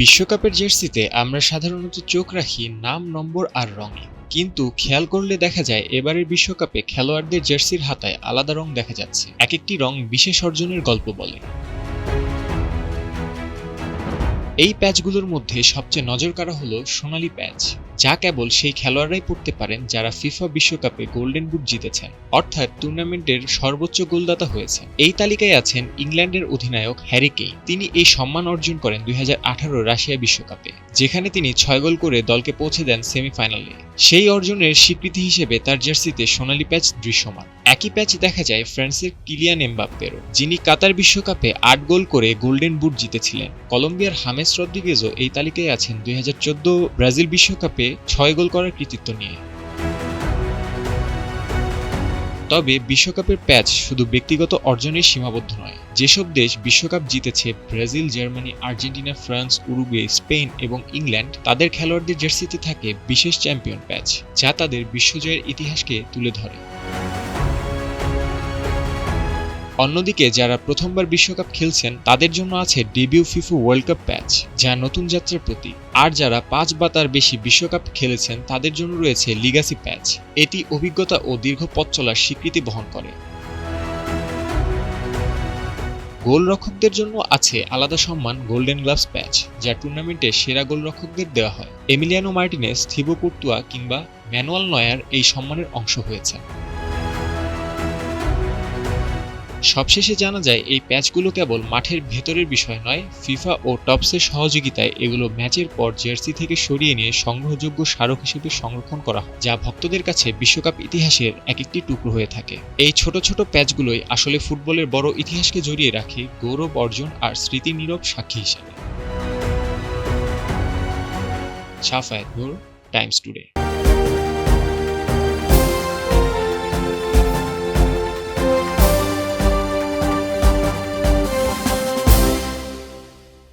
বিশ্বকাপের জার্সিতে আমরা সাধারণত চোখ রাখি নাম, নম্বর আর রঙে। কিন্তু খেয়াল করলে দেখা যায় এবারের বিশ্বকাপে খেলোয়াড়দের জার্সির হাতায় আলাদা রং দেখা যাচ্ছে। এক-একটি রং বিশেষ অর্জনের গল্প বলে। এই প্যাচগুলোর মধ্যে সবচেয়ে নজরকাড়া হলো সোনালি প্যাচ, যা কেবল সেই খেলোয়াড়রাই পড়তে পারেন যারা ফিফা বিশ্বকাপে গোল্ডেন বুট জিতেছেন, অর্থাৎ টুর্নামেন্টের সর্বোচ্চ গোলদাতা হয়েছেন। এই তালিকায় আছেন ইংল্যান্ডের অধিনায়ক হ্যারি কেইন। তিনি এই সম্মান অর্জন করেন 2018 রাশিয়া বিশ্বকাপে, যেখানে তিনি 6 গোল করে দলকে পৌঁছে দেন সেমিফাইনালে। সেই অর্জনের স্বীকৃতি হিসেবে তার জার্সিতে সোনালি প্যাচ দৃশ্যমান। একই প্যাচ দেখা যায় ফ্রান্সের কিলিয়ান এমবাপ্পেরও, যিনি কাতার বিশ্বকাপে 8 গোল করে গোল্ডেন বুট জিতেছিলেন। কলম্বিয়ার হামেস রদ্রিগেজও এই তালিকায় আছেন 2014 ব্রাজিল বিশ্বকাপে 6 গোল করার কৃতিত্ব নিয়ে। তবে বিশ্বকাপের প্যাচ শুধু ব্যক্তিগত অর্জনেই সীমাবদ্ধ নয়। যেসব দেশ বিশ্বকাপ জিতেছে, Brazil, Germany, Argentina, France, Uruguay, Spain এবং ইংল্যান্ড, তাদের খেলোয়াড়দের জার্সিতে থাকে বিশেষ চ্যাম্পিয়ন প্যাচ, যা তাদের বিশ্বজয়ের ইতিহাসকে তুলে ধরে। অন্যদিকে যারা প্রথমবার বিশ্বকাপ খেলছেন তাদের জন্য আছে ডেবিউ ফিফা ওয়ার্ল্ড কাপ প্যাচ, যা নতুন যাত্রার প্রতীক। আর যারা 5 বা তার বেশি বিশ্বকাপ খেলেছেন তাদের জন্য রয়েছে লিগ্যাসি প্যাচ। এটি অভিজ্ঞতা ও দীর্ঘ পথ চলার স্বীকৃতি বহন করে। গোলরক্ষকদের জন্য আছে আলাদা সম্মান গোল্ডেন গ্লাভস প্যাচ, যা টুর্নামেন্টে সেরা গোলরক্ষকদের দেওয়া হয়। এমিলিয়ানো মার্টিনেজ, থিবো কুর্তুয়া কিংবা ম্যানুয়াল নয়ার এই সম্মানের অংশ হয়েছে। সবশেষে জানা যায় এই প্যাচগুলো কেবল মাঠের ভেতরের বিষয় নয়, ফিফা ও টপসের সহযোগিতায় এগুলো ম্যাচের পর জার্সি থেকে সরিয়ে নিয়ে সংগ্রহযোগ্য স্মারক হিসেবে সংরক্ষণ করা হয়, যা ভক্তদের কাছে বিশ্বকাপ ইতিহাসের এক-একটি টুকরো হয়ে থাকে। এই ছোট ছোট প্যাচগুলোই আসলে ফুটবলের বড় ইতিহাসকে জড়িয়ে রাখে, গৌরব অর্জন আর স্মৃতি নীরব সাক্ষী হিসেবে। শাফায়েত নূর, টাইমস টুডে।